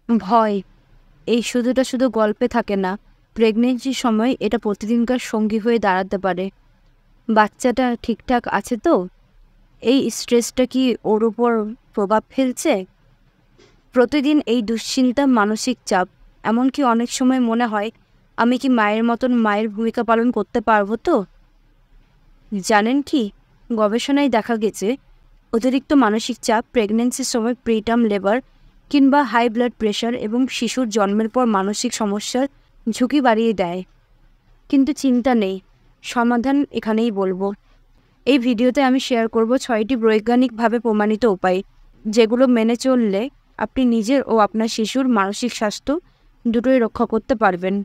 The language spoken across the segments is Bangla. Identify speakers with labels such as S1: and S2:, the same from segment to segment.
S1: ভয় এই শুধু গল্পে থাকে না, প্রেগনেন্সির সময় এটা প্রতিদিনকার সঙ্গী হয়ে দাঁড়াতে পারে। বাচ্চাটা ঠিকঠাক আছে তো? এই স্ট্রেসটা কি ওর উপর প্রভাব ফেলছে? প্রতিদিন এই দুশ্চিন্তা, মানসিক চাপ, এমনকি অনেক সময় মনে হয় আমি কি মায়ের মতন মায়ের ভূমিকা পালন করতে পারবো তো? জানেন কি, গবেষণায় দেখা গেছে অতিরিক্ত মানসিক চাপ প্রেগনেন্সির সময় প্রিটার্ম লেবার কিংবা হাই ব্লাড প্রেশার এবং শিশুর জন্মের পর মানসিক সমস্যার ঝুঁকি বাড়িয়ে দেয়। কিন্তু চিন্তা নেই, সমাধান এখানেই বলবো। এই ভিডিওতে আমি শেয়ার করব 6টি বৈজ্ঞানিকভাবে প্রমাণিত উপায়, যেগুলো মেনে চললে আপনি নিজের ও আপনার শিশুর মানসিক স্বাস্থ্য দুটোই রক্ষা করতে পারবেন।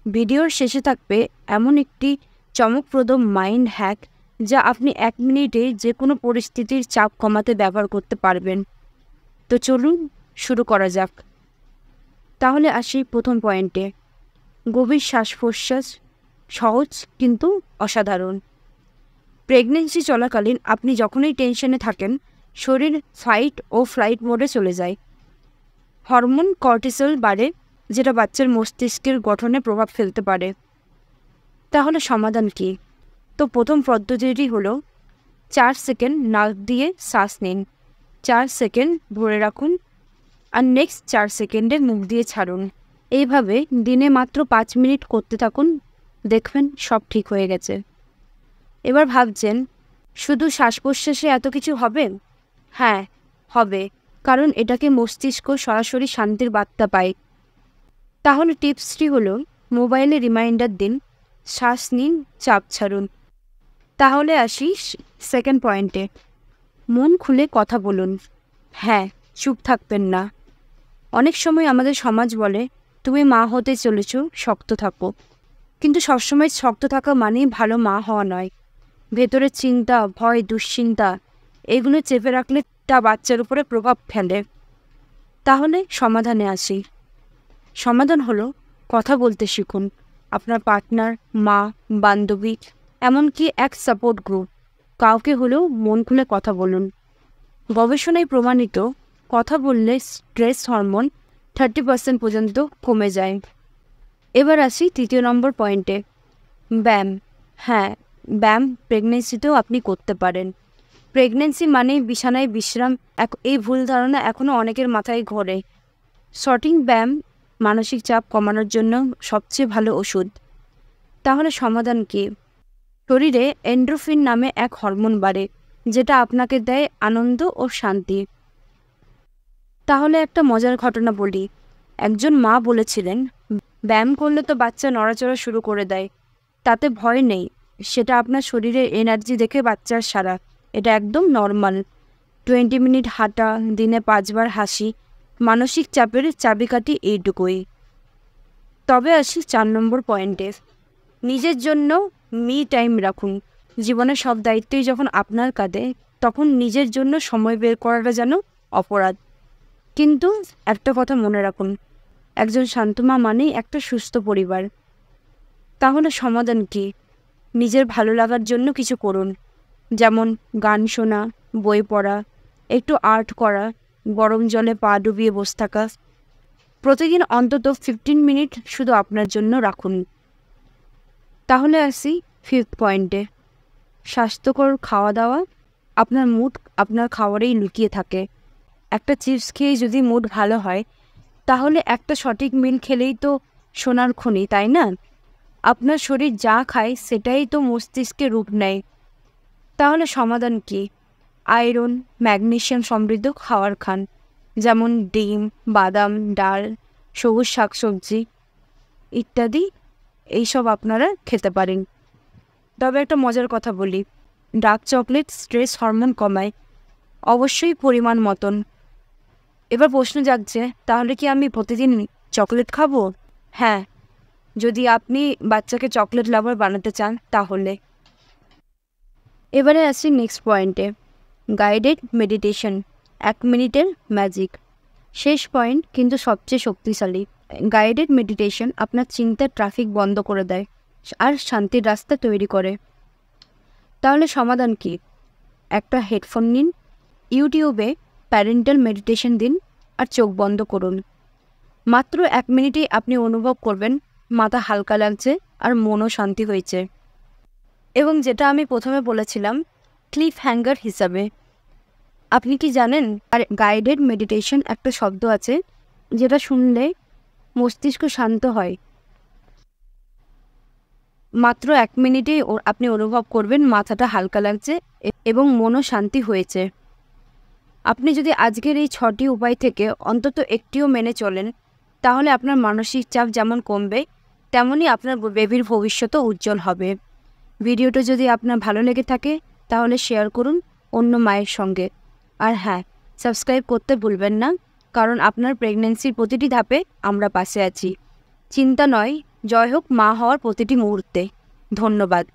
S1: ভিডিওর শেষে থাকবে এমন একটি চমকপ্রদ মাইন্ড হ্যাক যা আপনি 1 মিনিটে যে কোনো পরিস্থিতির চাপ কমাতে ব্যবহার করতে পারবেন। তো চলুন শুরু করা যাক। তাহলে আসি প্রথম পয়েন্টে। গভীর শ্বাস প্রশ্বাস, সহজ কিন্তু অসাধারণ। প্রেগনেন্সি চলাকালীন আপনি যখনই টেনশনে থাকেন, শরীর ফাইট ও ফ্লাইট মোডে চলে যায়। হরমোন কর্টিসল বাড়ে, যেটা বাচ্চার মস্তিষ্কের গঠনে প্রভাব ফেলতে পারে। তাহলে সমাধান কী? তো প্রথম পদ্ধতিটি হলো 4 সেকেন্ড নাক দিয়ে শ্বাস নিন, 4 সেকেন্ড ধরে রাখুন, আর নেক্সট 4 সেকেন্ডে মুখ দিয়ে ছাড়ুন। এইভাবে দিনে মাত্র 5 মিনিট করতে থাকুন, দেখবেন সব ঠিক হয়ে গেছে। এবার ভাবছেন, শুধু শ্বাস প্রশ্বাসে এত কিছু হবে? হ্যাঁ, হবে, কারণ এটাকে মস্তিষ্ক সরাসরি শান্তির বার্তা পায়। তাহলে টিপসটি হলো, মোবাইলে রিমাইন্ডার দিন, শ্বাস নিন, চাপ ছাড়ুন। তাহলে আসি সেকেন্ড পয়েন্টে। মন খুলে কথা বলুন। হ্যাঁ, চুপ থাকবেন না। অনেক সময় আমাদের সমাজ বলে, তুমি মা হতে চলেছ, শক্ত থাকো। কিন্তু সবসময় শক্ত থাকা মানেই ভালো মা হওয়া নয়। ভেতরের চিন্তা, ভয়, দুশ্চিন্তা এগুলো চেপে রাখলে তা বাচ্চার উপরে প্রভাব ফেলে। তাহলে সমাধানে আসি। সমাধান হলো, কথা বলতে শিখুন। আপনার পার্টনার, মা, বান্ধবী, এমনকি এক সাপোর্ট গ্রুপ, কাউকে হলেও মন খুলে কথা বলুন। গবেষণায় প্রমাণিত, কথা বললে স্ট্রেস হরমোন 30% পর্যন্ত কমে যায়। এবার আসি তৃতীয় নম্বর পয়েন্টে, ব্যায়াম। হ্যাঁ, ব্যায়াম প্রেগনেন্সিতেও আপনি করতে পারেন। প্রেগনেন্সি মানেই বিছানায় বিশ্রাম, এই ভুল ধারণা এখনও অনেকের মাথায় ঘোরে। সঠিক ব্যায়াম মানসিক চাপ কমানোর জন্য সবচেয়ে ভালো ওষুধ। তাহলে সমাধান কী? শরীরে এন্ডোরফিন নামে এক হরমোন বাড়ে, যেটা আপনাকে দেয় আনন্দ ও শান্তি। তাহলে একটা মজার ঘটনা বলি। একজন মা বলেছিলেন, ব্যায়াম করলে তো বাচ্চা নড়াচড়া শুরু করে দেয়, তাতে ভয় নেই, সেটা আপনার শরীরের এনার্জি দেখে বাচ্চার সারা। এটা একদম নর্মাল। 20 মিনিট হাঁটা, দিনে 5 বার হাসি, মানসিক চাপের চাবিকাঠি এইটুকুই। তবে আসি 4 নম্বর পয়েন্টে, নিজের জন্য মি টাইম রাখুন। জীবনের সব দায়িত্বই যখন আপনার কাঁধে, তখন নিজের জন্য সময় বের করাটা যেন অপরাধ। কিন্তু একটা কথা মনে রাখুন, একজন শান্ত মা মানেই একটা সুস্থ পরিবার। তাহলে সমাধান কী? নিজের ভালো লাগার জন্য কিছু করুন, যেমন গান শোনা, বই পড়া, একটু আর্ট করা, গরম জলে পা ডুবিয়ে বসে থাকা। প্রতিদিন অন্তত 15 মিনিট শুধু আপনার জন্য রাখুন। তাহলে আসি 5th পয়েন্টে, স্বাস্থ্যকর খাওয়া দাওয়া। আপনার মুড আপনার খাবারেই লুকিয়ে থাকে। একটা চিপস খেয়ে যদি মুড ভালো হয়, তাহলে একটা সঠিক মিল খেলেই তো সোনার খনি, তাই না? আপনার শরীর যা খায় সেটাই তো মস্তিষ্কে রূপ নেয়। তাহলে সমাধান কী? আয়রন, ম্যাগনেসিয়াম সমৃদ্ধ খাবার খান, যেমন ডিম, বাদাম, ডাল, সবুজ শাকসবজি ইত্যাদি। এইসব আপনারা খেতে পারেন। তবে একটা মজার কথা বলি, ডার্ক চকলেট স্ট্রেস হরমোন কমায়, অবশ্যই পরিমাণ মতন। এবার প্রশ্ন জাগছে, তাহলে কি আমি প্রতিদিন চকলেট খাবো? হ্যাঁ, যদি আপনি বাচ্চাকে চকলেট লাভার বানাতে চান তাহলে। এবারে আসি নেক্সট পয়েন্টে, গাইডেড মেডিটেশন, 1 মিনিটের ম্যাজিক। শেষ পয়েন্ট কিন্তু সবচেয়ে শক্তিশালী। গাইডেড মেডিটেশন আপনার চিন্তার ট্রাফিক বন্ধ করে দেয় আর শান্তির রাস্তা তৈরি করে। তাহলে সমাধান কী? একটা হেডফোন নিন, ইউটিউবে প্যারেন্টাল মেডিটেশন দিন আর চোখ বন্ধ করুন। মাত্র 1 মিনিটেই আপনি অনুভব করবেন মাথা হালকা লাগছে আর মনও শান্তি হয়েছে। এবং যেটা আমি প্রথমে বলেছিলাম ক্লিফ হ্যাঙ্গার হিসাবে, আপনি কি জানেন আর গাইডেড মেডিটেশন একটা শব্দ আছে যেটা শুনলে মস্তিষ্ক শান্ত হয়। মাত্র 1 মিনিটেই আপনি অনুভব করবেন মাথাটা হালকা লাগছে এবং মনও শান্তি হয়েছে। আপনি যদি আজকের এই 6টি উপায় থেকে অন্তত একটিও মেনে চলেন, তাহলে আপনার মানসিক চাপ যেমন কমবে, তেমনই আপনার বেবির ভবিষ্যতও উজ্জ্বল হবে। ভিডিওটা যদি আপনার ভালো লেগে থাকে তাহলে শেয়ার করুন অন্য মায়ের সঙ্গে। আর হ্যাঁ, সাবস্ক্রাইব করতে ভুলবেন না, কারণ আপনার প্রেগন্যান্সির প্রতিটি ধাপে আমরা পাশে আছি। চিন্তা নয়, জয় হোক মা হওয়ার প্রতিটি মুহূর্তে। ধন্যবাদ।